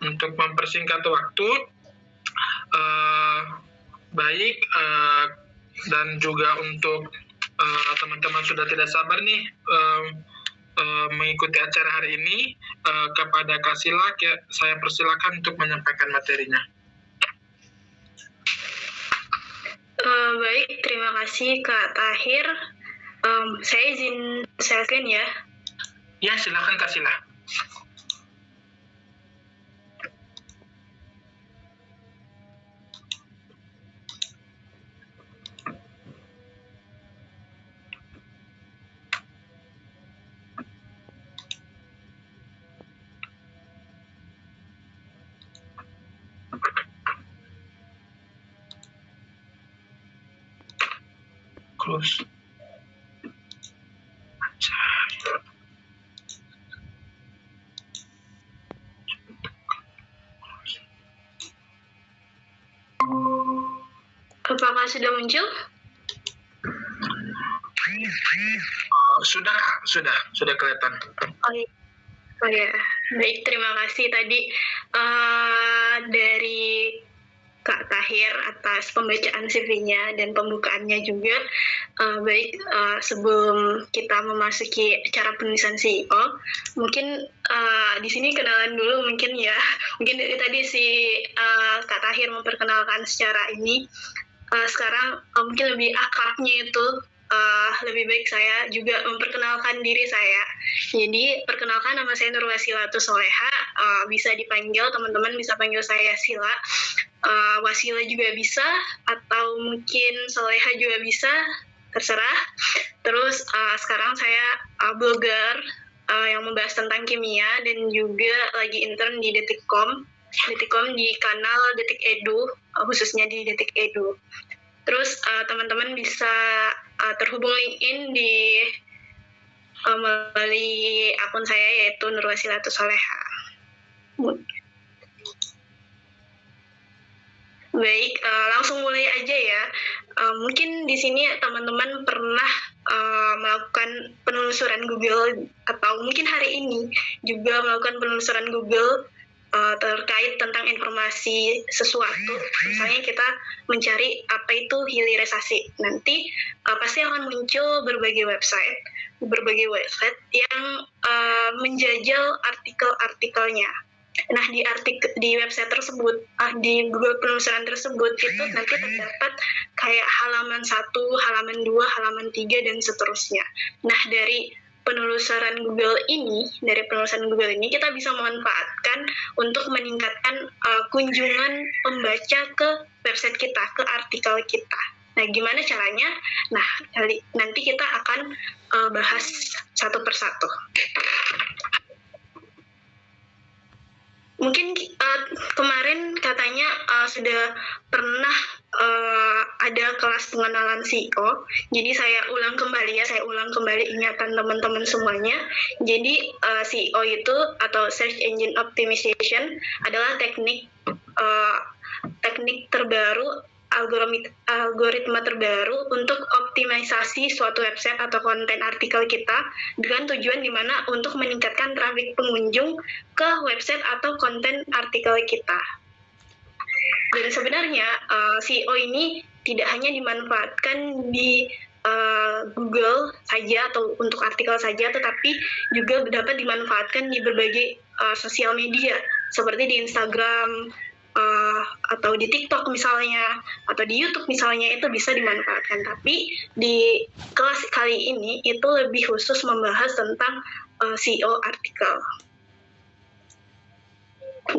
Untuk mempersingkat waktu, baik dan juga untuk teman-teman sudah tidak sabar nih mengikuti acara hari ini, kepada Kak Sila, saya persilakan untuk menyampaikan materinya. Baik, terima kasih Kak Tahir. Saya izin sharing ya. Ya, silakan Kak Sila. Close. Apakah sudah muncul? Sudah Kak, sudah kelihatan. Oh ya, baik, terima kasih tadi dari Kak Tahir atas pembacaan CV-nya dan pembukaannya juga. Baik, sebelum kita memasuki cara penulisan CEO, mungkin di sini kenalan dulu mungkin ya. Mungkin dari tadi Kak Tahir memperkenalkan secara ini. Sekarang mungkin lebih akrabnya itu lebih baik saya juga memperkenalkan diri saya. Jadi perkenalkan, nama saya Nurwasilatus Soleha. Bisa dipanggil, teman-teman bisa panggil saya Sila. Wasila juga bisa, atau mungkin Soleha juga bisa, terserah. Terus sekarang saya blogger yang membahas tentang kimia dan juga lagi intern di Detikcom di kanal Detik Edu, khususnya di Detik Edu. Terus teman-teman bisa terhubung LinkedIn melalui akun saya, yaitu Nurwasilatus Soleha. Baik, langsung mulai aja ya. Mungkin di sini teman-teman pernah melakukan penelusuran Google, atau mungkin hari ini juga melakukan penelusuran Google terkait tentang informasi sesuatu. Misalnya kita mencari apa itu hilirisasi. Nanti pasti akan muncul berbagai website yang menjajal artikel-artikelnya. Nah, di website tersebut, di Google penelusuran tersebut, itu nanti terdapat kayak halaman 1, halaman 2, halaman 3, dan seterusnya. Nah, dari penelusuran Google ini kita bisa memanfaatkan untuk meningkatkan kunjungan pembaca ke website kita, ke artikel kita. Nah, gimana caranya? Nah, nanti kita akan bahas satu persatu. Mungkin kemarin katanya sudah pernah ada kelas pengenalan CEO. Jadi saya ulang kembali ingatan teman-teman semuanya. Jadi CEO itu, atau Search Engine Optimization, adalah teknik terbaru, algoritma terbaru untuk optimalisasi suatu website atau konten artikel kita dengan tujuan dimana untuk meningkatkan traffic pengunjung ke website atau konten artikel kita. Dan sebenarnya SEO ini tidak hanya dimanfaatkan di Google saja atau untuk artikel saja, tetapi juga dapat dimanfaatkan di berbagai sosial media seperti di Instagram, atau di TikTok misalnya, atau di YouTube misalnya, itu bisa dimanfaatkan. Tapi di kelas kali ini itu lebih khusus membahas tentang SEO artikel.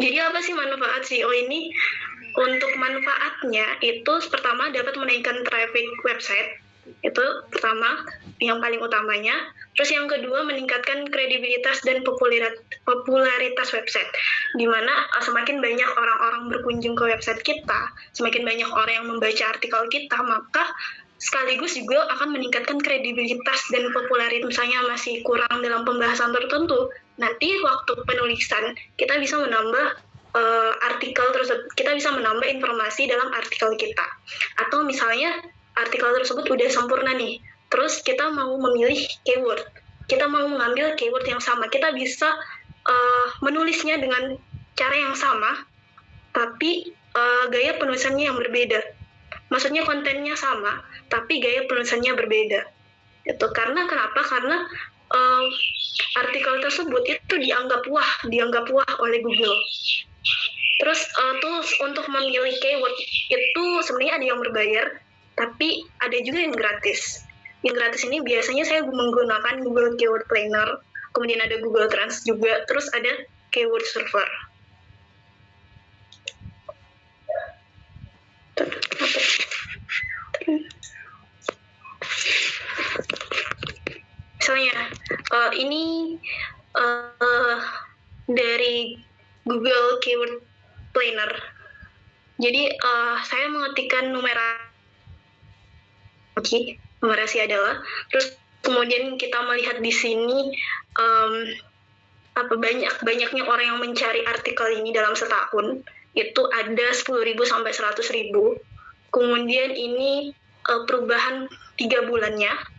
Jadi apa sih manfaat SEO ini? Untuk manfaatnya itu pertama dapat menaikkan traffic website, itu pertama, yang paling utamanya. Terus yang kedua, meningkatkan kredibilitas dan popularitas website, dimana semakin banyak orang-orang berkunjung ke website kita, semakin banyak orang yang membaca artikel kita, maka sekaligus juga akan meningkatkan kredibilitas dan popularitas. Misalnya masih kurang dalam pembahasan tertentu, nanti waktu penulisan kita bisa menambah artikel tersebut, kita bisa menambah informasi dalam artikel kita. Atau misalnya artikel tersebut udah sempurna nih, terus kita mau memilih keyword, kita mau mengambil keyword yang sama, kita bisa menulisnya dengan cara yang sama, tapi gaya penulisannya yang berbeda. Maksudnya kontennya sama, tapi gaya penulisannya berbeda. Itu karena kenapa? Karena artikel tersebut itu dianggap wah oleh Google. Terus tools untuk memilih keyword itu sebenarnya ada yang berbayar, tapi ada juga yang gratis. Yang gratis ini biasanya saya menggunakan Google Keyword Planner, kemudian ada Google Trends juga, terus ada Keyword Server. Misalnya, ini dari Google Keyword Planner. Jadi saya mengetikkan numerasi adalah, terus kemudian kita melihat di sini banyaknya orang yang mencari artikel ini dalam setahun itu ada 10.000 sampai 100.000. Kemudian ini perubahan 3 bulan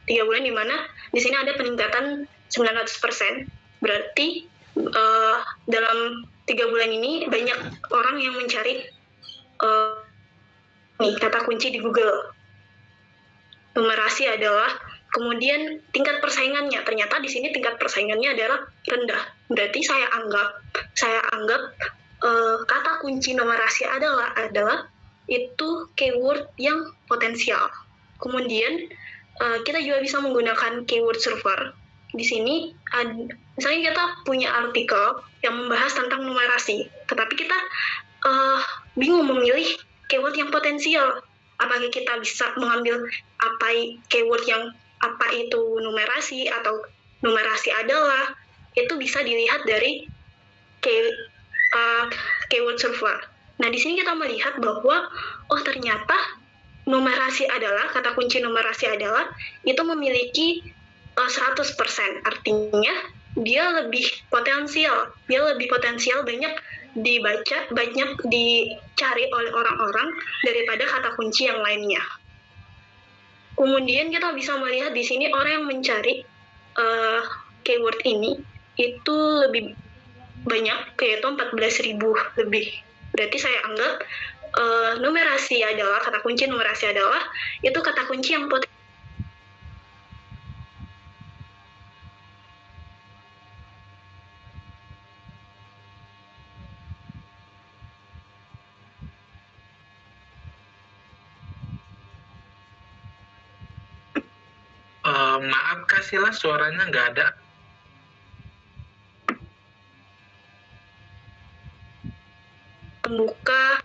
di mana di sini ada peningkatan 900%. Berarti dalam 3 bulan ini banyak orang yang mencari kata kunci di Google. Numerasi adalah, kemudian tingkat persaingannya, ternyata di sini tingkat persaingannya adalah rendah. Berarti saya anggap kata kunci numerasi adalah itu keyword yang potensial. Kemudian kita juga bisa menggunakan keyword server. Di sini misalnya kita punya artikel yang membahas tentang numerasi, tetapi kita bingung memilih keyword yang potensial. Apakah kita bisa mengambil keyword yang apa itu numerasi atau numerasi adalah, itu bisa dilihat dari keyword server. Nah, di sini kita melihat bahwa ternyata numerasi adalah, kata kunci numerasi adalah itu memiliki 100%. Artinya dia lebih potensial banyak dibaca, banyak dicari oleh orang-orang daripada kata kunci yang lainnya. Kemudian kita bisa melihat di sini orang yang mencari keyword ini itu lebih banyak, yaitu 14.000 lebih. Berarti saya anggap numerasi adalah, kata kunci numerasi adalah itu kata kunci yang potensial. Maaf Kak Sila, suaranya nggak ada. Pembuka,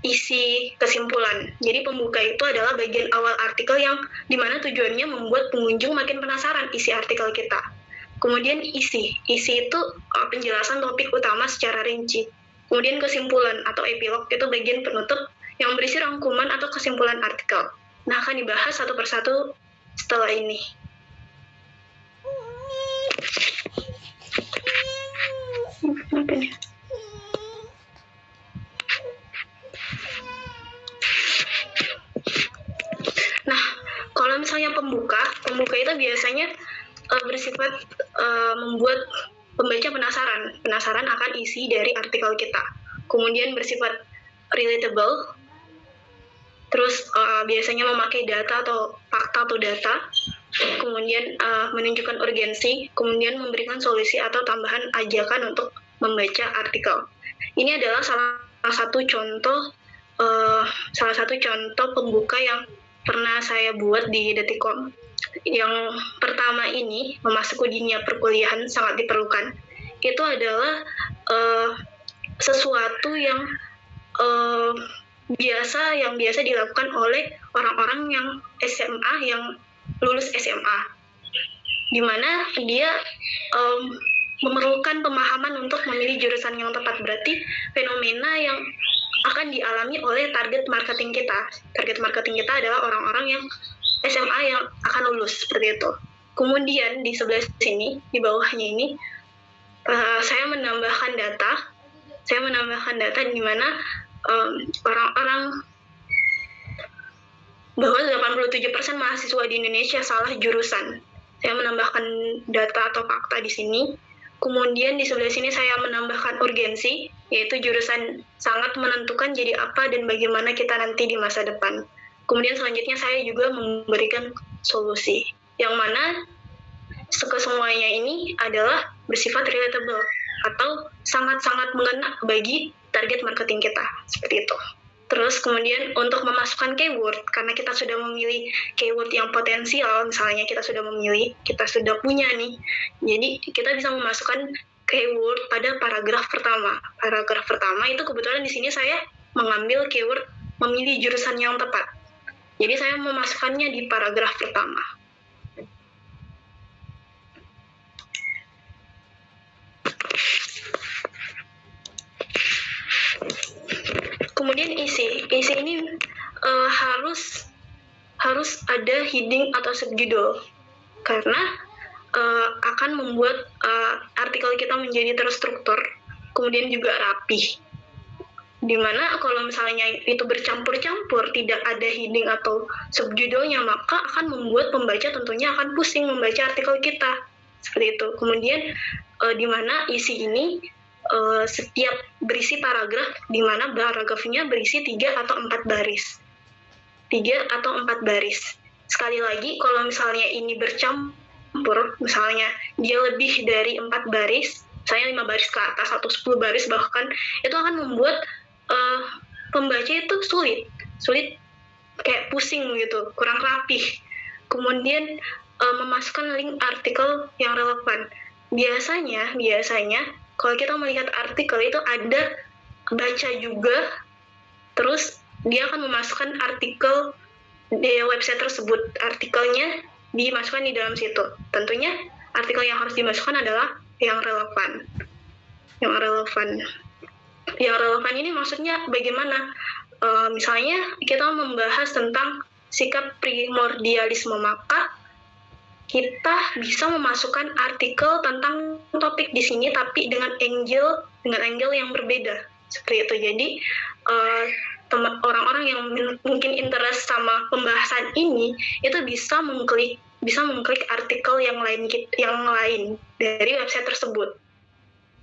isi, kesimpulan. Jadi pembuka itu adalah bagian awal artikel yang dimana tujuannya membuat pengunjung makin penasaran isi artikel kita. Kemudian isi itu penjelasan topik utama secara rinci. Kemudian kesimpulan atau epilog itu bagian penutup yang berisi rangkuman atau kesimpulan artikel. Nah, akan dibahas satu persatu setelah ini. Nah, kalau misalnya pembuka itu biasanya bersifat membuat pembaca penasaran akan isi dari artikel kita. Kemudian bersifat relatable, terus biasanya memakai data atau fakta atau data, kemudian menunjukkan urgensi, kemudian memberikan solusi atau tambahan ajakan untuk membaca artikel. Ini adalah salah satu contoh pembuka yang pernah saya buat di Detikcom. Yang pertama ini, memasuki dunia perkuliahan sangat diperlukan. Itu adalah sesuatu yang biasa dilakukan oleh orang-orang yang SMA, yang lulus SMA, di mana dia memerlukan pemahaman untuk memilih jurusan yang tepat. Berarti fenomena yang akan dialami oleh target marketing kita. Target marketing kita adalah orang-orang yang SMA yang akan lulus, seperti itu. Kemudian di sebelah sini, di bawahnya ini, saya menambahkan data di mana orang-orang bahwa 87% mahasiswa di Indonesia salah jurusan. Saya menambahkan data atau fakta di sini. Kemudian di sebelah sini saya menambahkan urgensi. yaitu jurusan sangat menentukan jadi apa dan bagaimana kita nanti di masa depan. Kemudian selanjutnya saya juga memberikan solusi, yang mana kesemuanya ini adalah bersifat relatable atau sangat-sangat mengena bagi target marketing kita, seperti itu. Terus kemudian untuk memasukkan keyword, karena kita sudah memilih keyword yang potensial, misalnya kita sudah memilih, kita sudah punya nih, jadi kita bisa memasukkan keyword pada paragraf pertama. Paragraf pertama itu kebetulan di sini saya mengambil keyword memilih jurusan yang tepat. Jadi saya memasukkannya di paragraf pertama. Kemudian isi ini harus ada heading atau subjudul, karena akan membuat artikel kita menjadi terstruktur, kemudian juga rapih. Dimana kalau misalnya itu bercampur-campur, tidak ada heading atau subjudulnya, maka akan membuat pembaca tentunya akan pusing membaca artikel kita, seperti itu. Kemudian dimana isi ini setiap berisi paragraf, di mana paragrafnya berisi 3 atau 4 baris. 3 atau 4 baris. Sekali lagi, kalau misalnya ini bercampur, misalnya dia lebih dari 4 baris, misalnya 5 baris ke atas atau 10 baris bahkan, itu akan membuat pembaca itu sulit kayak pusing gitu, kurang rapih. Kemudian memasukkan link artikel yang relevan. Biasanya kalau kita melihat artikel itu ada baca juga, terus dia akan memasukkan artikel di website tersebut, artikelnya dimasukkan di dalam situ. Tentunya artikel yang harus dimasukkan adalah yang relevan. Yang relevan ini maksudnya bagaimana? Misalnya kita membahas tentang sikap primordialisme, maka kita bisa memasukkan artikel tentang topik di sini tapi dengan angle yang berbeda, seperti itu. Jadi orang-orang yang mungkin interest sama pembahasan ini itu bisa mengklik artikel yang lain dari website tersebut.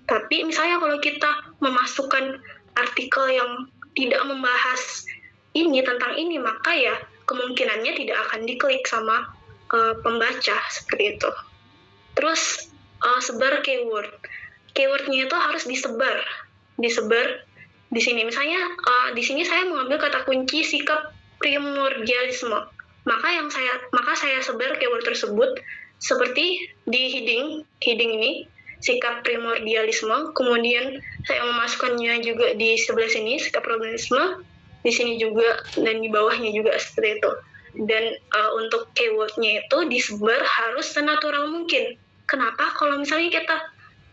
Tapi misalnya kalau kita memasukkan artikel yang tidak membahas ini tentang ini, maka ya kemungkinannya tidak akan diklik sama pembaca, seperti itu. Terus sebar keyword. Keywordnya itu harus disebar di sini. Misalnya di sini saya mengambil kata kunci sikap primordialisme. Maka saya sebar keyword tersebut seperti di heading ini, sikap primordialisme. Kemudian saya memasukkannya juga di sebelah sini, sikap primordialisme, di sini juga, dan di bawahnya juga, seperti itu. Dan untuk keywordnya itu disebar harus senatural mungkin. Kenapa? Kalau misalnya kita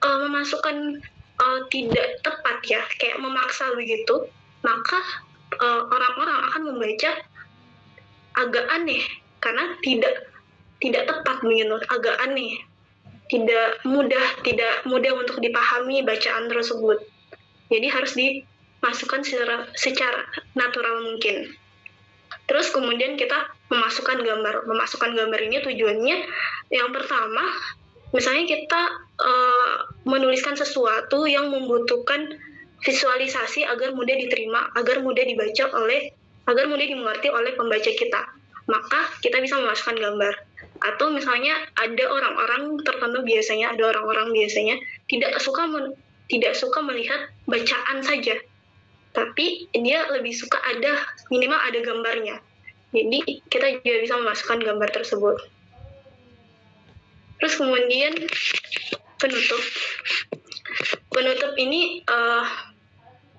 memasukkan tidak tepat ya, kayak memaksa begitu, maka orang-orang akan membaca agak aneh, karena tidak tepat begitu, agak aneh, tidak mudah untuk dipahami bacaan tersebut. Jadi harus dimasukkan secara natural mungkin. Terus kemudian kita memasukkan gambar. Memasukkan gambar ini tujuannya yang pertama, misalnya kita menuliskan sesuatu yang membutuhkan visualisasi agar mudah diterima, agar mudah dimengerti oleh pembaca kita. Maka kita bisa memasukkan gambar. Atau misalnya ada orang-orang tertentu biasanya tidak suka melihat bacaan saja, tapi dia lebih suka minimal ada gambarnya. Jadi kita juga bisa memasukkan gambar tersebut. Terus kemudian penutup ini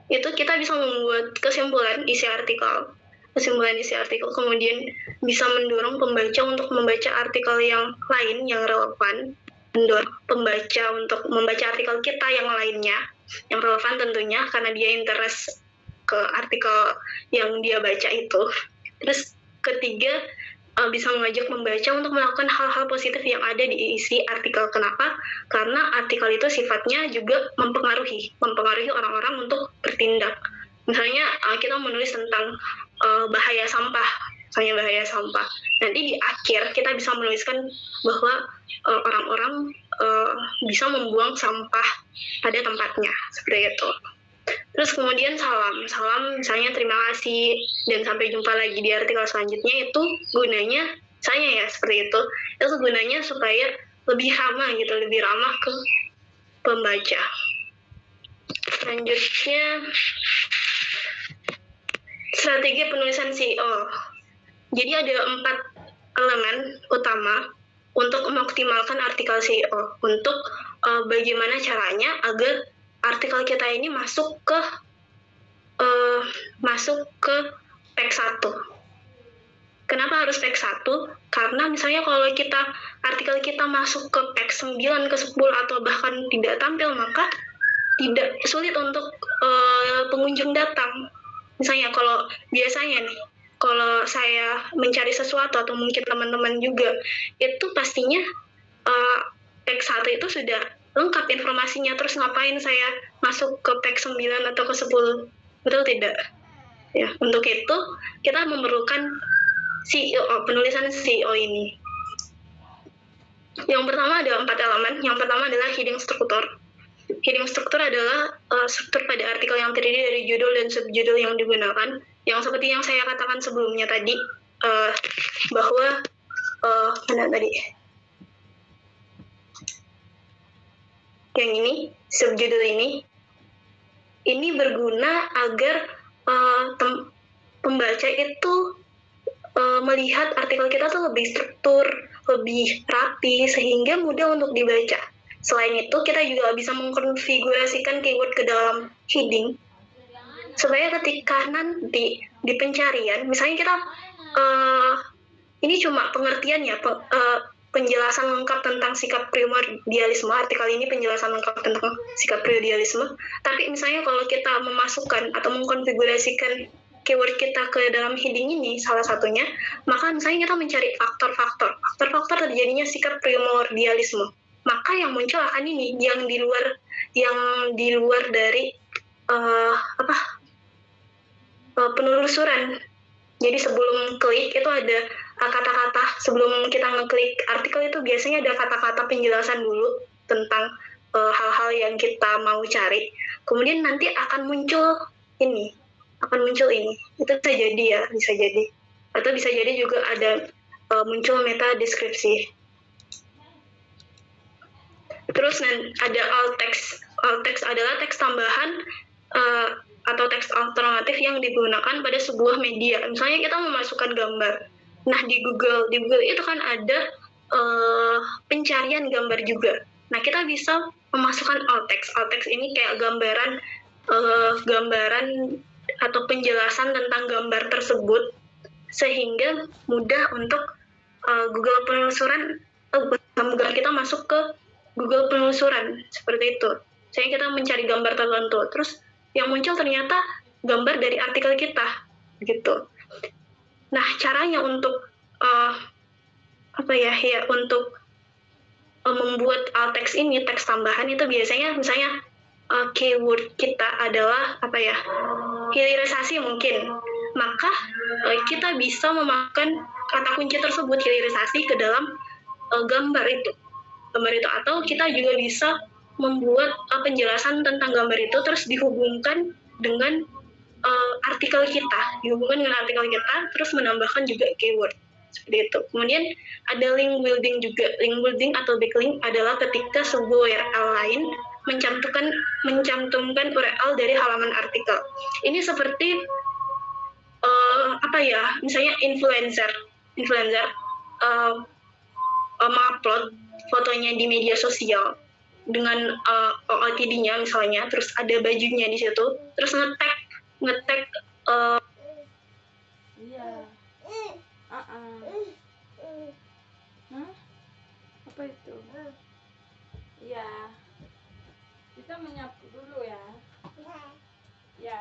itu kita bisa membuat kesimpulan isi artikel, kemudian bisa mendorong pembaca untuk membaca artikel yang lain yang relevan, mendorong pembaca untuk membaca artikel kita yang lainnya yang relevan tentunya, karena dia interest ke artikel yang dia baca itu. Terus ketiga, bisa mengajak membaca untuk melakukan hal-hal positif yang ada di isi artikel. Kenapa? Karena artikel itu sifatnya juga mempengaruhi orang-orang untuk bertindak. Misalnya kita menulis tentang bahaya sampah. Nanti di akhir kita bisa menuliskan bahwa orang-orang bisa membuang sampah pada tempatnya, seperti itu. Terus kemudian salam misalnya terima kasih dan sampai jumpa lagi di artikel selanjutnya. Itu gunanya saya ya seperti itu gunanya supaya lebih ramah gitu, lebih ramah ke pembaca. Selanjutnya strategi penulisan CEO. Jadi ada 4 elemen utama untuk mengoptimalkan artikel CEO, untuk bagaimana caranya agar artikel kita ini masuk ke teks 1. Kenapa harus teks 1? Karena misalnya kalau artikel kita masuk ke teks 9, ke 10 atau bahkan tidak tampil, maka tidak sulit untuk pengunjung datang. Misalnya kalau biasanya nih, kalau saya mencari sesuatu atau mungkin teman-teman juga, itu pastinya teks 1 itu sudah lengkap informasinya, terus ngapain saya masuk ke teks 9 atau ke 10? Betul tidak? Ya, untuk itu kita memerlukan CEO, penulisan CEO ini. Yang pertama ada 4 elemen. Yang pertama adalah heading struktur. Heading struktur adalah struktur pada artikel yang terdiri dari judul dan subjudul yang digunakan. Yang seperti yang saya katakan sebelumnya tadi, bahwa mana tadi? Yang ini, subjudul ini berguna agar pembaca itu melihat artikel kita tuh lebih struktur, lebih rapi, sehingga mudah untuk dibaca. Selain itu, kita juga bisa mengkonfigurasikan keyword ke dalam heading, supaya ketika nanti di pencarian, misalnya kita, ini cuma pengertian ya, penjelasan lengkap tentang sikap primordialisme, artikel ini penjelasan lengkap tentang sikap primordialisme, tapi misalnya kalau kita memasukkan atau mengkonfigurasikan keyword kita ke dalam heading ini, salah satunya, maka misalnya kita mencari faktor-faktor terjadinya sikap primordialisme, maka yang muncul akan ini, yang di luar dari penelusuran. Jadi sebelum klik itu ada kata-kata, sebelum kita ngeklik artikel itu biasanya ada kata-kata penjelasan dulu tentang hal-hal yang kita mau cari. Kemudian nanti akan muncul ini. Itu bisa jadi. Atau bisa jadi juga ada muncul meta deskripsi. Terus ada alt text. Alt text adalah teks tambahan atau teks alternatif yang digunakan pada sebuah media. Misalnya kita memasukkan gambar. Nah, di Google itu kan ada pencarian gambar juga. Nah, kita bisa memasukkan alt text. Alt text ini kayak gambaran atau penjelasan tentang gambar tersebut, sehingga mudah untuk Google penelusuran, gambar kita masuk ke Google penelusuran, seperti itu. Misalnya kita mencari gambar tertentu, terus yang muncul ternyata gambar dari artikel kita, gitu. Nah, caranya untuk membuat alt text ini, teks tambahan itu biasanya misalnya keyword kita adalah hilirisasi mungkin, maka kita bisa memakan kata kunci tersebut, hilirisasi, ke dalam gambar itu, atau kita juga bisa membuat penjelasan tentang gambar itu terus dihubungkan dengan artikel kita, terus menambahkan juga keyword, seperti itu. Kemudian ada link building juga. Link building atau backlink adalah ketika sebuah URL lain mencantumkan URL dari halaman artikel. Ini seperti misalnya influencer mengupload fotonya di media sosial dengan OOTD-nya misalnya, terus ada bajunya di situ, terus ngetag apa itu? Iya, kita menyapu dulu ya. Ya.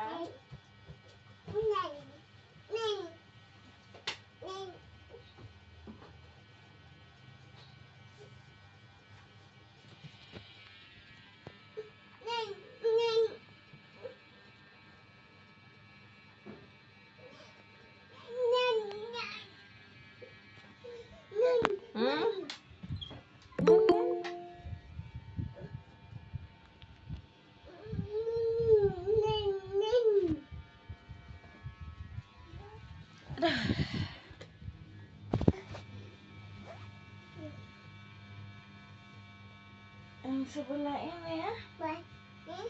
sebelah ini ya.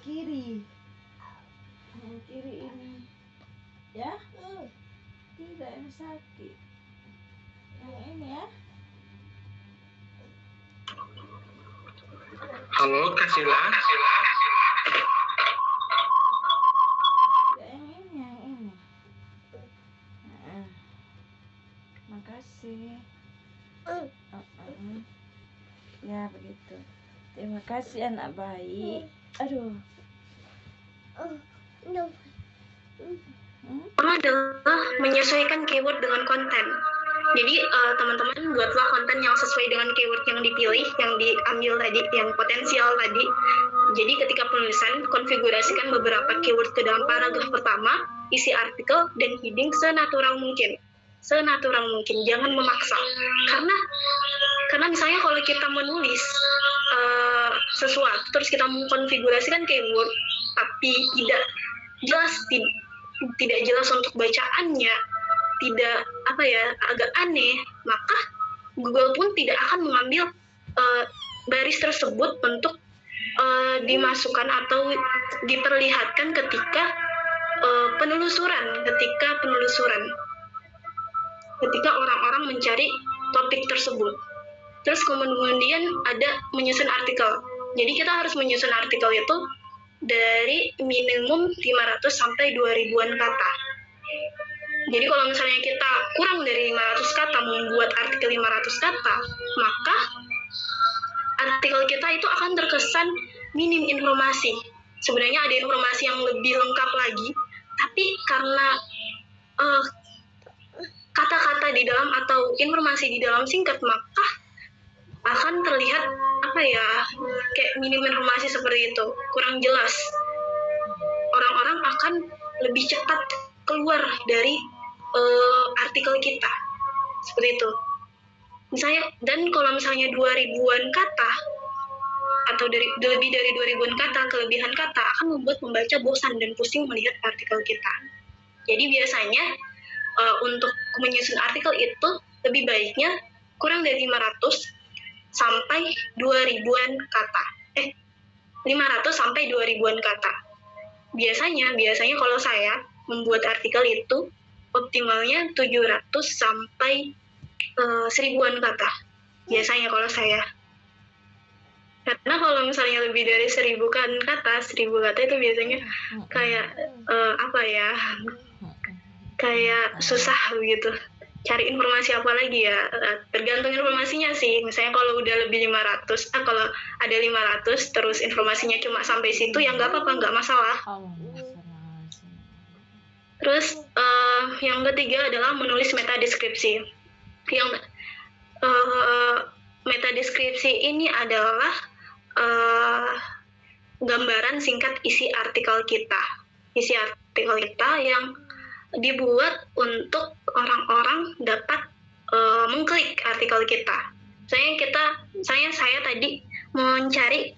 Kiri. Yang kiri ini. Ya? Tidak, yang sakit. Yang ini ya. Halo, Kasila. Yang ini. Nah, makasih. Ya begitu. Terima kasih anak baik. Aduh. Adalah menyesuaikan keyword dengan konten. Jadi teman-teman buatlah konten yang sesuai dengan keyword yang dipilih, yang diambil tadi, yang potensial tadi. Jadi ketika penulisan, konfigurasikan beberapa keyword ke dalam paragraf pertama, isi artikel, dan heading senatural mungkin. Senatural mungkin, jangan memaksa. Karena misalnya kalau kita menulis sesuatu, terus kita mengkonfigurasikan keyword, tapi tidak jelas untuk bacaannya, tidak agak aneh, maka Google pun tidak akan mengambil baris tersebut untuk dimasukkan atau diperlihatkan ketika penelusuran, ketika orang-orang mencari topik tersebut. Terus kemudian ada menyusun artikel. Jadi kita harus menyusun artikel itu dari minimum 500 sampai 2000-an kata. Jadi kalau misalnya kita kurang dari 500 kata membuat artikel 500 kata, maka artikel kita itu akan terkesan minim informasi. Sebenarnya ada informasi yang lebih lengkap lagi, tapi karena kata-kata di dalam atau informasi di dalam singkat, maka akan terlihat kayak minim informasi seperti itu, kurang jelas. Orang-orang akan lebih cepat keluar dari artikel kita, seperti itu. Misalnya, dan kalau misalnya 2000-an kata atau lebih dari 2000-an kata, kelebihan kata akan membuat pembaca bosan dan pusing melihat artikel kita. Jadi biasanya untuk menyusun artikel itu lebih baiknya kurang dari 500 sampai 2000-an kata. 500 sampai 2000-an kata. Biasanya kalau saya membuat artikel itu optimalnya 700 sampai 1000-an kata. Biasanya kalau saya. Karena kalau misalnya lebih dari 1000 kata itu biasanya kayak kayak susah begitu. Cari informasi apa lagi ya, tergantung informasinya sih. Misalnya kalau udah lebih 500, kalau ada 500 terus informasinya cuma sampai situ, ya nggak apa-apa, nggak masalah. Terus yang ketiga adalah menulis meta deskripsi. Yang meta deskripsi ini adalah gambaran singkat isi artikel kita yang dibuat untuk orang-orang dapat mengklik artikel kita. Saya tadi mencari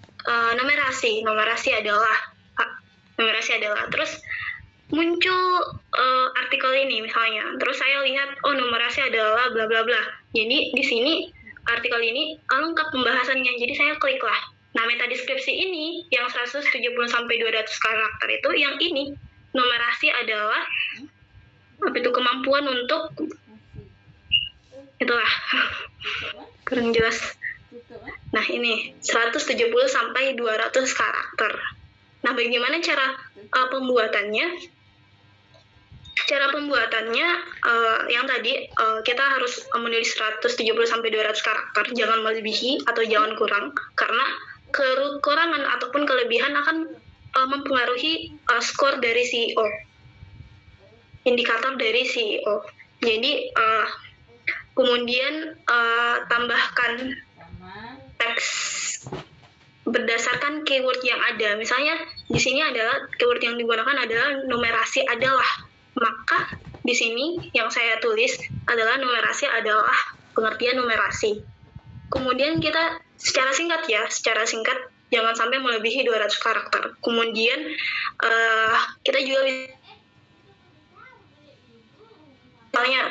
numerasi adalah terus muncul artikel ini misalnya, terus saya lihat numerasi adalah bla bla bla. Jadi di sini artikel ini lengkap pembahasannya, jadi saya klik lah. Nah, meta deskripsi ini yang 170 sampai 200 karakter itu, yang ini numerasi adalah kemampuan untuk itulah kurang jelas. Nah, ini 170 sampai 200 karakter. Nah, bagaimana cara pembuatannya? Cara pembuatannya yang tadi kita harus menulis 170 sampai 200 karakter, jangan melebihi atau jangan kurang, karena kekurangan ataupun kelebihan akan mempengaruhi skor dari CEO, indikator dari CEO. Jadi kemudian tambahkan teks berdasarkan keyword yang ada. Misalnya di sini adalah keyword yang digunakan adalah numerasi adalah, maka di sini yang saya tulis adalah numerasi adalah pengertian numerasi. Kemudian kita secara singkat jangan sampai melebihi 200 karakter. Kemudian kita juga misalnya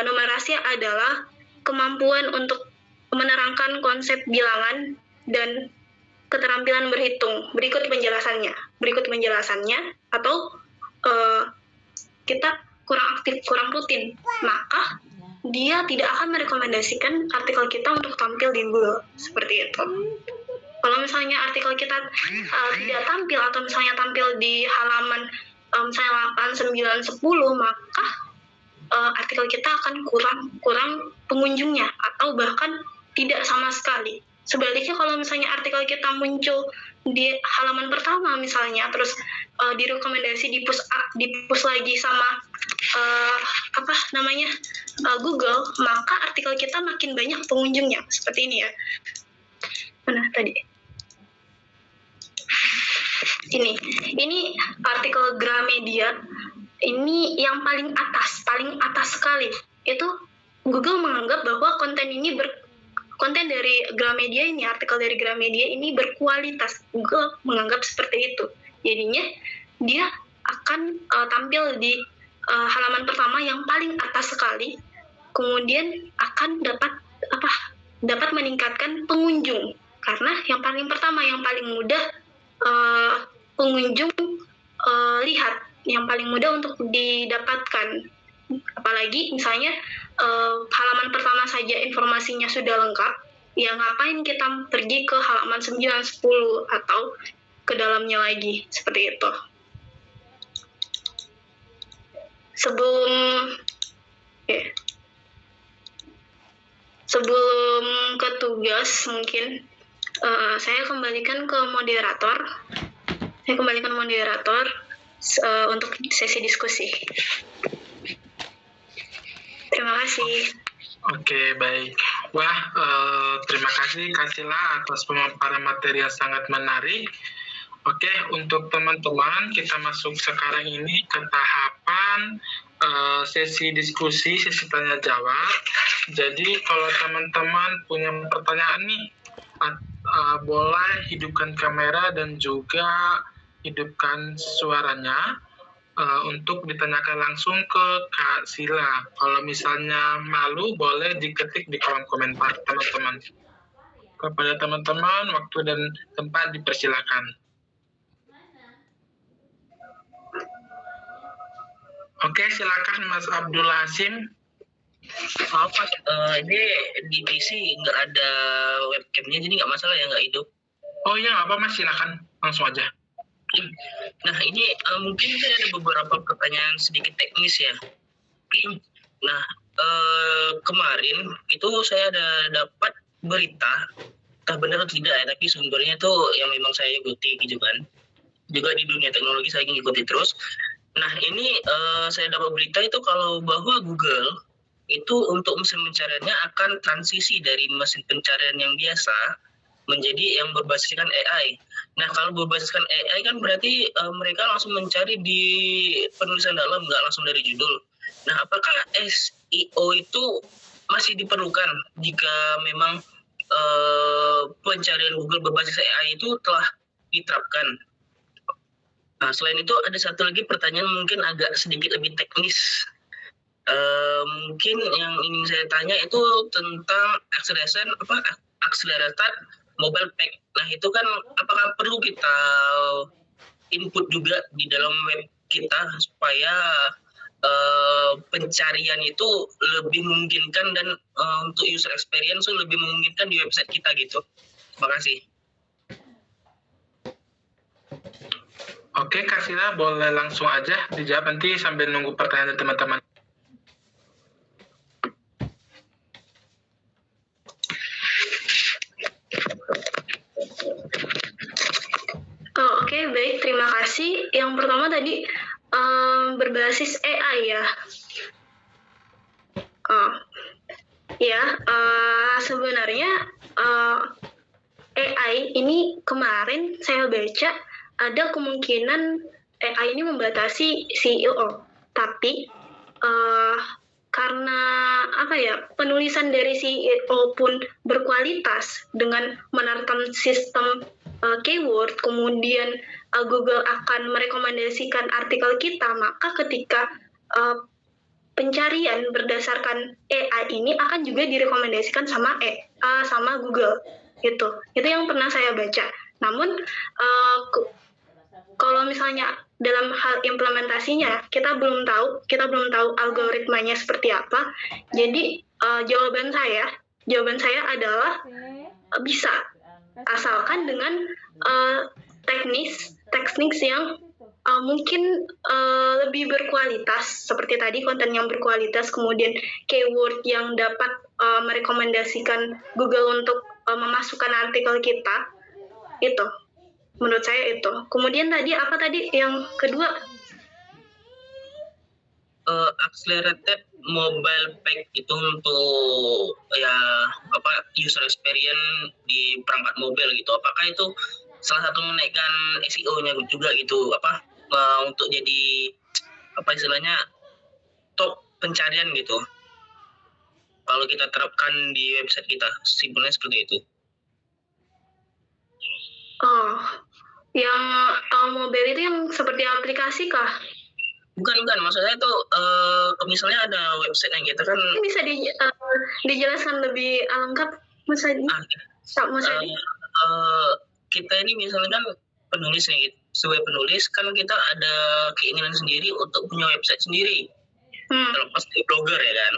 numerasi adalah kemampuan untuk menerangkan konsep bilangan dan keterampilan berhitung. Berikut penjelasannya, atau kita kurang aktif, kurang rutin, maka dia tidak akan merekomendasikan artikel kita untuk tampil di Google, seperti itu. Kalau misalnya artikel kita tidak tampil, atau misalnya tampil di halaman misalnya 8, 9, 10, maka artikel kita akan kurang pengunjungnya, atau bahkan tidak sama sekali. Sebaliknya kalau misalnya artikel kita muncul di halaman pertama misalnya, terus direkomendasi di push lagi sama Google, maka artikel kita makin banyak pengunjungnya, seperti ini ya. Mana tadi? Ini artikel Gramedia, ini yang paling atas sekali. Itu Google menganggap bahwa konten dari Gramedia ini, artikel dari Gramedia ini berkualitas. Google menganggap seperti itu. Jadinya dia akan tampil di halaman pertama yang paling atas sekali, kemudian akan dapat meningkatkan pengunjung, karena yang paling pertama, yang paling mudah pengunjung lihat, yang paling mudah untuk didapatkan. Apalagi misalnya halaman pertama saja informasinya sudah lengkap, ya ngapain kita pergi ke halaman 9, 10 atau ke dalamnya lagi, seperti itu. Sebelum ke tugas, mungkin saya kembalikan ke moderator. Untuk sesi diskusi. Terima kasih. Oke, baik. Wah, terima kasih Kak Sila atas pemaparan materi yang sangat menarik. Oke, untuk teman-teman, kita masuk sekarang ini ke tahapan sesi diskusi, sesi tanya jawab. Jadi, kalau teman-teman punya pertanyaan nih, boleh hidupkan kamera dan juga hidupkan suaranya untuk ditanyakan langsung ke Kak Sila. Kalau misalnya malu, boleh diketik di kolom komentar teman-teman. Kepada teman-teman, waktu dan tempat dipersilakan. Oke, silakan Mas Abdul Hasim. Maaf Mas, ini di PC nggak ada webcamnya, jadi nggak masalah ya, nggak hidup. Oh iya, nggak apa Mas, silakan langsung aja. Nah ini mungkin saya ada beberapa pertanyaan sedikit teknis ya. Nah kemarin itu saya ada dapat berita, entah benar atau tidak ya, tapi sumbernya itu yang memang saya ikuti gitu kan. Juga di dunia teknologi saya ngikuti terus. Nah ini saya dapat berita itu kalau bahwa Google itu untuk mesin pencariannya akan transisi dari mesin pencarian yang biasa menjadi yang berbasiskan AI. Nah kalau berbasiskan AI kan berarti mereka langsung mencari di penulisan dalam, nggak langsung dari judul. Nah apakah SEO itu masih diperlukan jika memang pencarian Google berbasis AI itu telah diterapkan? Nah selain itu ada satu lagi pertanyaan mungkin agak sedikit lebih teknis. Mungkin yang ingin saya tanya itu tentang accelerated mobile pack. Nah itu kan apakah perlu kita input juga di dalam web kita supaya pencarian itu lebih memungkinkan dan untuk user experience lebih memungkinkan di website kita gitu. Terima kasih. Oke, Kak Sila boleh langsung aja dijawab nanti sambil nunggu pertanyaan dari teman-teman. Oke, baik, terima kasih. Yang pertama tadi berbasis AI ya. Sebenarnya AI ini kemarin saya baca ada kemungkinan AI ini membatasi CEO, tapi karena penulisan dari CEO pun berkualitas dengan menerapkan sistem keyword, kemudian Google akan merekomendasikan artikel kita, maka ketika pencarian berdasarkan AI ini akan juga direkomendasikan sama Google. Itu yang pernah saya baca. Namun kalau misalnya dalam hal implementasinya kita belum tahu algoritmanya seperti apa. Jadi jawaban saya adalah bisa, asalkan dengan teknik yang mungkin lebih berkualitas, seperti tadi konten yang berkualitas, kemudian keyword yang dapat merekomendasikan Google untuk memasukkan artikel kita. Itu menurut saya itu. Kemudian tadi apa tadi yang kedua? Accelerated mobile pack itu untuk user experience di perangkat mobile gitu. Apakah itu salah satu menaikkan SEO-nya juga gitu? Untuk jadi istilahnya top pencarian gitu? Kalau kita terapkan di website kita, simpelnya seperti itu. Oh, yang mobile itu yang seperti aplikasi kah? Bukan. Maksudnya itu misalnya ada website yang kita kan... Bisa dijelaskan lebih lengkap, Mas Adi? Kita ini misalnya kan penulis nih, sebagai penulis kan kita ada keinginan sendiri untuk punya website sendiri. Terlepas dari blogger ya kan.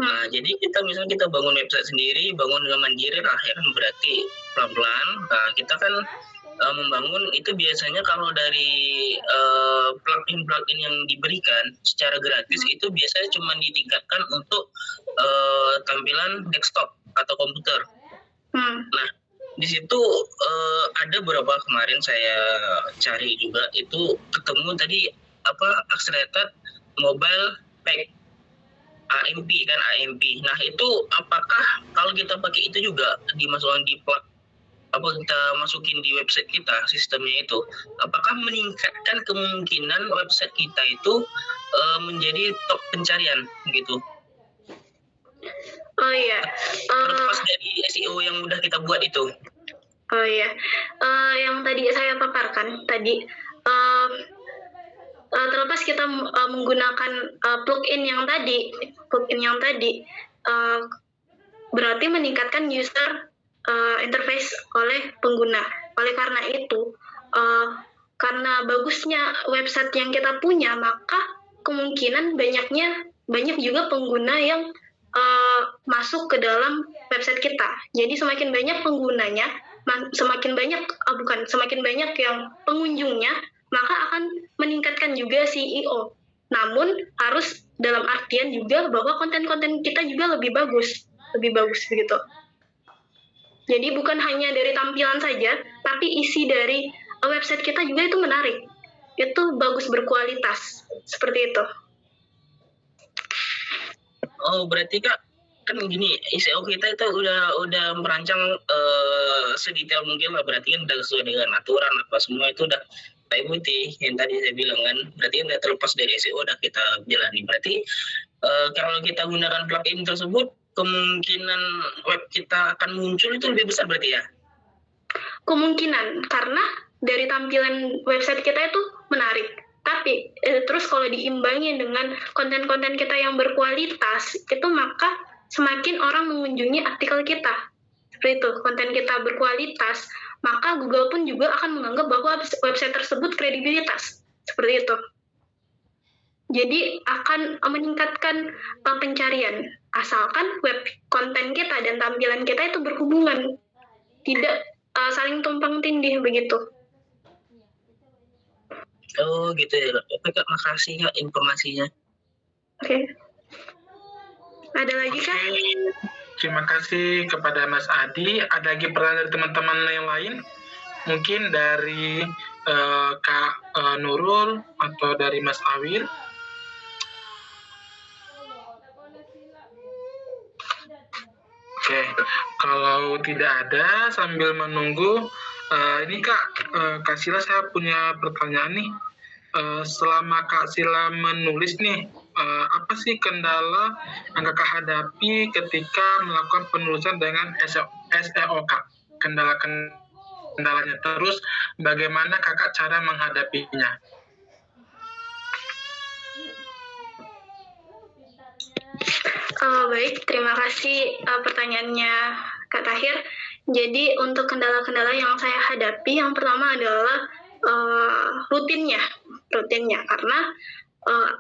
Nah, jadi kita bangun website sendiri, bangun dengan mandiri lah ya kan, berarti pelan-pelan. Nah, kita kan membangun itu biasanya kalau dari plugin yang diberikan secara gratis itu biasanya cuma ditingkatkan untuk tampilan desktop atau komputer. Nah, di situ ada beberapa kemarin saya cari juga itu ketemu tadi accelerated mobile pack AMP kan, AMP. Nah, itu apakah kalau kita pakai itu juga dimasukkan di plug kita masukin di website kita, sistemnya itu apakah meningkatkan kemungkinan website kita itu menjadi top pencarian gitu? Oh iya. Terlepas dari SEO yang udah kita buat itu. Oh iya. Yang tadi saya paparkan tadi, terlepas kita menggunakan plugin yang tadi, berarti meningkatkan user interface oleh pengguna. Oleh karena itu, karena bagusnya website yang kita punya, maka kemungkinan banyak juga pengguna yang masuk ke dalam website kita. Jadi semakin banyak penggunanya, semakin banyak yang pengunjungnya, maka akan meningkatkan juga SEO. Namun harus dalam artian juga bahwa konten-konten kita juga lebih bagus begitu. Jadi bukan hanya dari tampilan saja, tapi isi dari website kita juga itu menarik. Itu bagus, berkualitas. Seperti itu. Oh, berarti Kak, kan gini, SEO kita itu udah merancang sedetail mungkin lah, berarti kan udah sesuai dengan aturan apa semua itu udah kayak putih yang tadi saya bilang kan, berarti kan udah terlepas dari SEO udah kita jalani. Berarti kalau kita gunakan plugin tersebut, kemungkinan web kita akan muncul itu lebih besar berarti ya? Kemungkinan, karena dari tampilan website kita itu menarik. Tapi terus kalau diimbangi dengan konten-konten kita yang berkualitas, itu maka semakin orang mengunjungi artikel kita. Seperti itu, konten kita berkualitas, maka Google pun juga akan menganggap bahwa website tersebut kredibilitas. Seperti itu. Jadi akan meningkatkan pencarian, asalkan web konten kita dan tampilan kita itu berhubungan, tidak saling tumpang tindih begitu. Oh gitu ya Kak, makasih Kak informasinya. Oke. Ada lagi Kak? Terima kasih kepada Mas Adi. Ada lagi pertanyaan dari teman-teman yang lain? Mungkin dari Kak Nurul atau dari Mas Awil? Oke, kalau tidak ada, sambil menunggu, ini Kak Sila, saya punya pertanyaan nih. Selama Kak Sila menulis nih, apa sih kendala yang Kakak hadapi ketika melakukan penulisan dengan SEO Kak? Kendalanya, terus bagaimana Kakak cara menghadapinya? Baik, terima kasih pertanyaannya Kak Tahir. Jadi untuk kendala-kendala yang saya hadapi, yang pertama adalah rutinnya, karena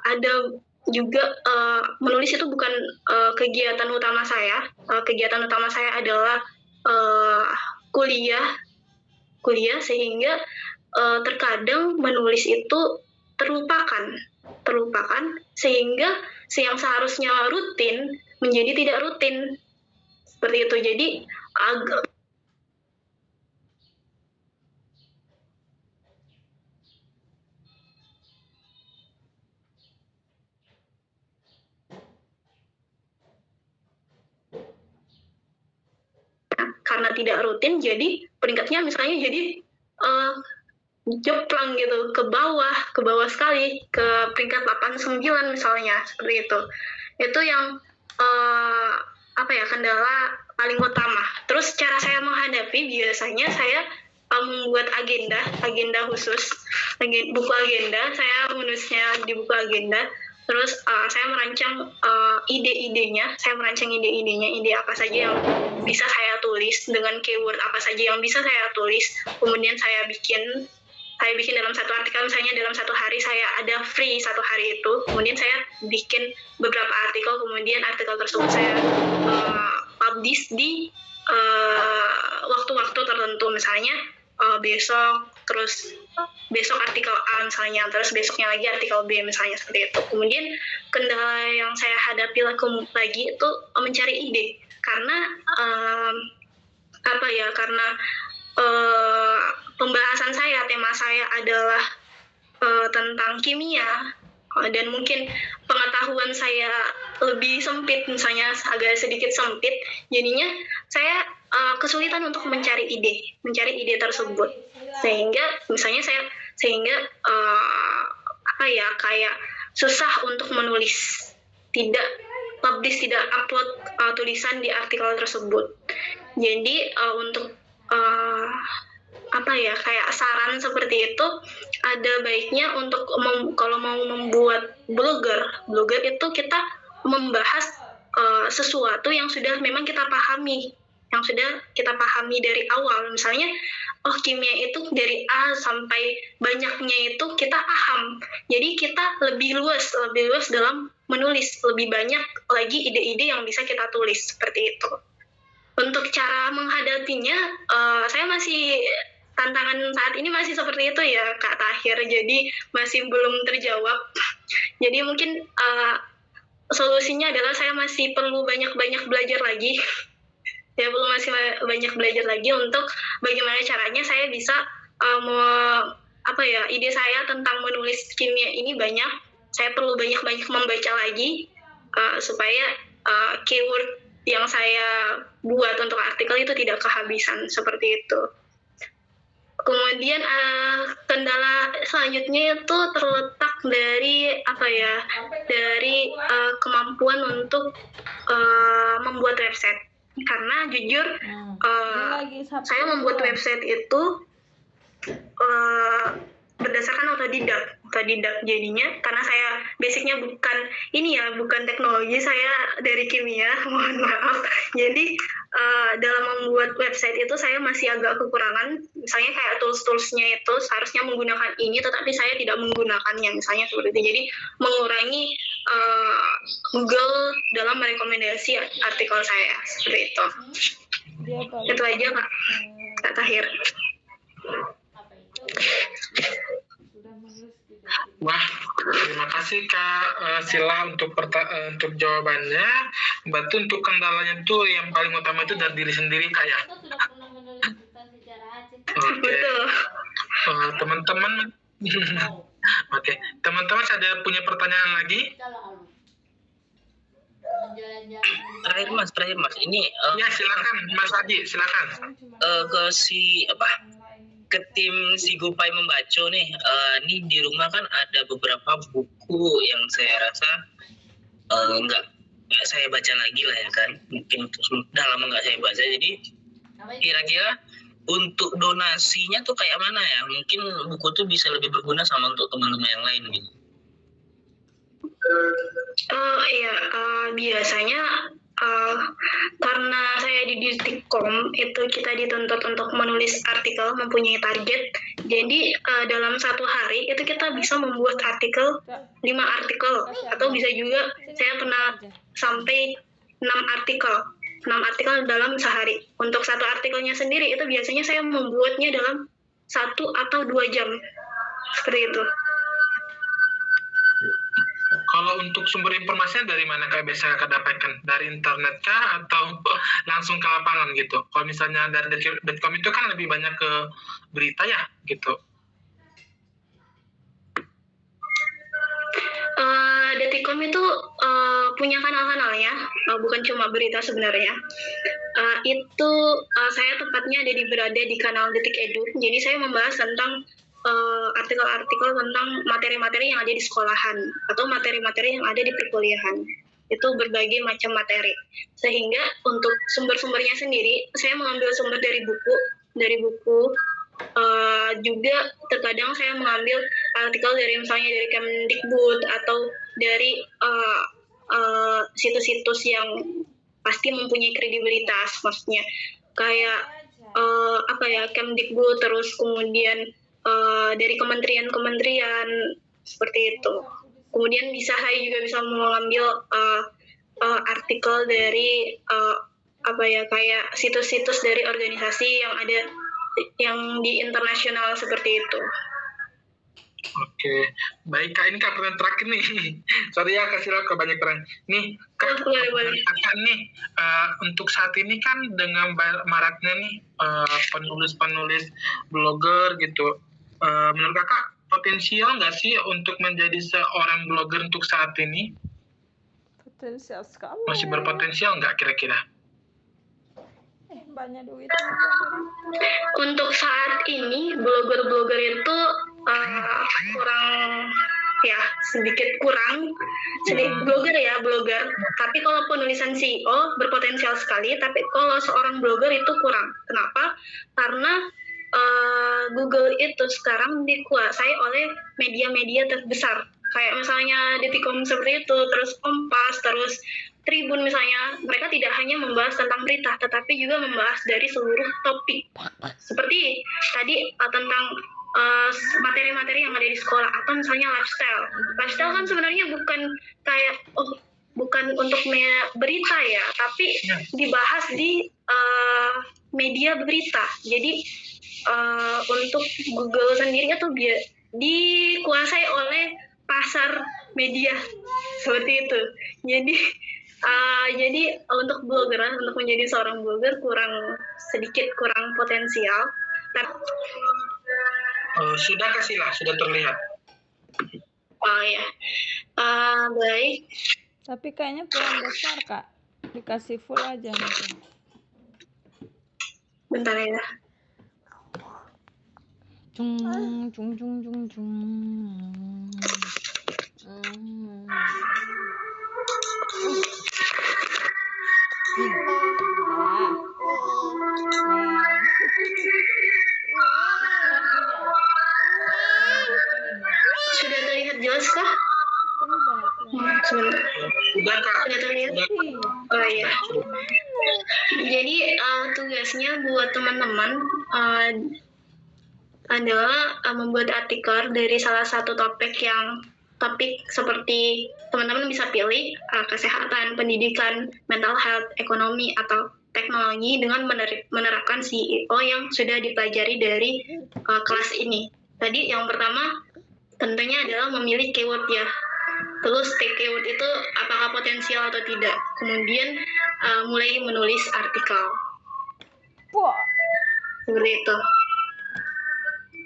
ada juga menulis itu bukan kegiatan utama saya. Kegiatan utama saya adalah kuliah, sehingga terkadang menulis itu terlupakan, sehingga yang seharusnya rutin menjadi tidak rutin, seperti itu. Jadi agak karena tidak rutin, jadi peringkatnya misalnya jadi jeplang gitu, ke bawah sekali, ke peringkat 89 misalnya, seperti itu. Itu yang kendala paling utama. Terus cara saya menghadapi, biasanya saya membuat agenda khusus, buku agenda, saya menulisnya di buku agenda. Terus saya merancang ide-idenya, ide apa saja yang bisa saya tulis, dengan keyword apa saja yang bisa saya tulis. Kemudian saya bikin dalam satu artikel, misalnya dalam satu hari saya ada free satu hari itu, kemudian saya bikin beberapa artikel, kemudian artikel tersebut saya publish di waktu-waktu tertentu, misalnya besok artikel A misalnya, terus besoknya lagi artikel B misalnya, seperti itu. Kemudian kendala yang saya hadapi lagi itu mencari ide, karena pembahasan saya, tema saya adalah tentang kimia, dan mungkin pengetahuan saya lebih sempit, misalnya agak sedikit sempit, jadinya saya kesulitan untuk mencari ide tersebut, sehingga kayak susah untuk menulis, tidak upload tulisan di artikel tersebut. Jadi untuk kayak saran seperti itu, ada baiknya untuk kalau mau membuat blogger itu kita membahas sesuatu yang sudah memang kita pahami, dari awal. Misalnya, kimia itu dari A sampai banyaknya itu kita paham. Jadi kita lebih luas dalam menulis, lebih banyak lagi ide-ide yang bisa kita tulis, seperti itu. Untuk cara menghadapinya, saya masih tantangan saat ini masih seperti itu ya, Kak Tahir. Jadi masih belum terjawab. Jadi mungkin solusinya adalah saya masih perlu banyak belajar lagi. Untuk bagaimana caranya saya bisa ide saya tentang menulis kimia ini banyak. Saya perlu banyak membaca lagi supaya keyword yang saya buat untuk artikel itu tidak kehabisan, seperti itu. Kemudian kendala selanjutnya itu terletak dari kemampuan untuk membuat website. Karena jujur saya membuat website itu berdasarkan otodidak jadinya, karena saya basicnya bukan teknologi, saya dari kimia, mohon maaf. Jadi dalam membuat website itu saya masih agak kekurangan, misalnya kayak tools-toolsnya itu seharusnya menggunakan ini, tetapi saya tidak menggunakannya, misalnya seperti itu. Jadi mengurangi Google dalam merekomendasi artikel saya, seperti itu. Itu aja Kak Tahir. Wah, terima kasih Kak Sila untuk jawabannya. Berarti untuk kendalanya itu yang paling utama itu dari diri sendiri Kak ya. Oke. Teman-teman. Oke, teman-teman ada punya pertanyaan lagi? Terakhir mas, ini ya silakan Mas Adi, silakan. Ke tim si Gupai Membaco nih, ini di rumah kan ada beberapa buku yang saya rasa nggak saya baca lagi lah ya kan, mungkin udah lama nggak saya baca. Jadi kira-kira untuk donasinya tuh kayak mana ya? Mungkin buku tuh bisa lebih berguna sama untuk teman-teman yang lain gitu. Biasanya karena saya di Ditikom itu kita dituntut untuk menulis artikel, mempunyai target. Jadi dalam satu hari itu kita bisa membuat artikel 5 artikel atau bisa juga saya pernah sampai 6 artikel. 6 artikel dalam sehari. Untuk satu artikelnya sendiri itu biasanya saya membuatnya dalam 1 atau 2 jam. Seperti itu. Kalau untuk sumber informasinya dari mana Kak biasa Kak dapatkan? Dari internet kah atau langsung ke lapangan gitu? Kalau misalnya dari Detik.com itu kan lebih banyak ke berita ya gitu. Detikcom itu punya kanal-kanalnya, bukan cuma berita sebenarnya. Itu saya tepatnya berada di kanal Detik Edu. Jadi saya membahas tentang artikel-artikel tentang materi-materi yang ada di sekolahan atau materi-materi yang ada di perkuliahan. Itu berbagai macam materi. Sehingga untuk sumber-sumbernya sendiri, saya mengambil sumber dari buku, juga terkadang saya mengambil artikel dari misalnya dari Kemdikbud atau dari situs-situs yang pasti mempunyai kredibilitas, maksudnya kayak Kemdikbud, terus kemudian dari kementerian-kementerian seperti itu. Kemudian saya juga bisa mengambil artikel dari kayak situs-situs dari organisasi yang ada yang di internasional seperti itu. Oke, baik Kak, ini Kak pertanyaan terakhir nih. Sorry ya kasih ke banyak pertanyaan. Nih Kak, boleh. Kakak nih untuk saat ini kan dengan maraknya nih penulis-penulis blogger gitu. Menurut Kakak potensial nggak sih untuk menjadi seorang blogger untuk saat ini? Potensial sekali. Masih berpotensial nggak kira-kira? Banyak duit. Untuk saat ini blogger-blogger itu sedikit kurang. Blogger. Tapi kalau penulisan CEO berpotensial sekali, tapi kalau seorang blogger itu kurang. Kenapa? Karena Google itu sekarang dikuasai oleh media-media terbesar. Kayak misalnya Detikcom seperti itu, terus Kompas, terus Tribun misalnya. Mereka tidak hanya membahas tentang berita, tetapi juga membahas dari seluruh topik. Seperti tadi tentang materi-materi yang ada di sekolah, atau misalnya lifestyle. Lifestyle kan sebenarnya bukan untuk berita ya, tapi dibahas di media berita. Jadi untuk Google sendiri itu dikuasai oleh pasar media seperti itu. Jadi untuk menjadi seorang blogger sedikit kurang potensial. Sudah terlihat. Oh ya, baik. Tapi kayaknya kurang besar Kak. Dikasih full aja mungkin. Bentar ya. Cung. Sudah terlihat jelas kah? Sebentar. Sudah Kak. Sudah terlihat? Oh iya. Jadi tugasnya buat teman-teman adalah membuat artikel dari salah satu topik seperti teman-teman bisa pilih kesehatan, pendidikan, mental health, ekonomi, atau teknologi dengan menerapkan CEO yang sudah dipelajari dari kelas ini. Tadi yang pertama tentunya adalah memilih keyword ya. Terus keyword itu apakah potensial atau tidak. Kemudian mulai menulis artikel. Seperti itu.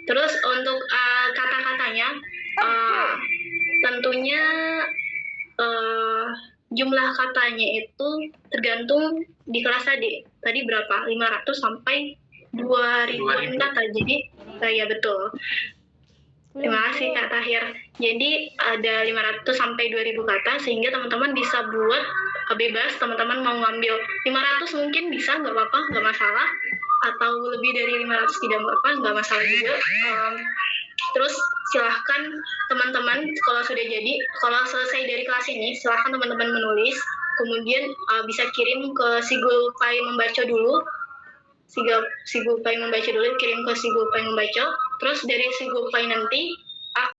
Terus untuk kata-katanya, tentunya jumlah katanya itu tergantung di kelas tadi berapa? 500 sampai 2.000 kata. Jadi ya betul. Terima kasih Kak Tahir. Jadi ada 500 sampai 2.000 kata sehingga teman-teman bisa buat bebas. Teman-teman mau ngambil 500 mungkin bisa, nggak apa-apa, nggak masalah. Atau lebih dari 500 tidak apa-apa, nggak masalah juga. Terus silahkan teman-teman kalau selesai dari kelas ini, silahkan teman-teman menulis. kemudian bisa kirim ke si Gulpai Membaca dulu. Si Gulpai Membaca dulu kirim ke si Gulpai Membaca. Terus dari si Gulpai nanti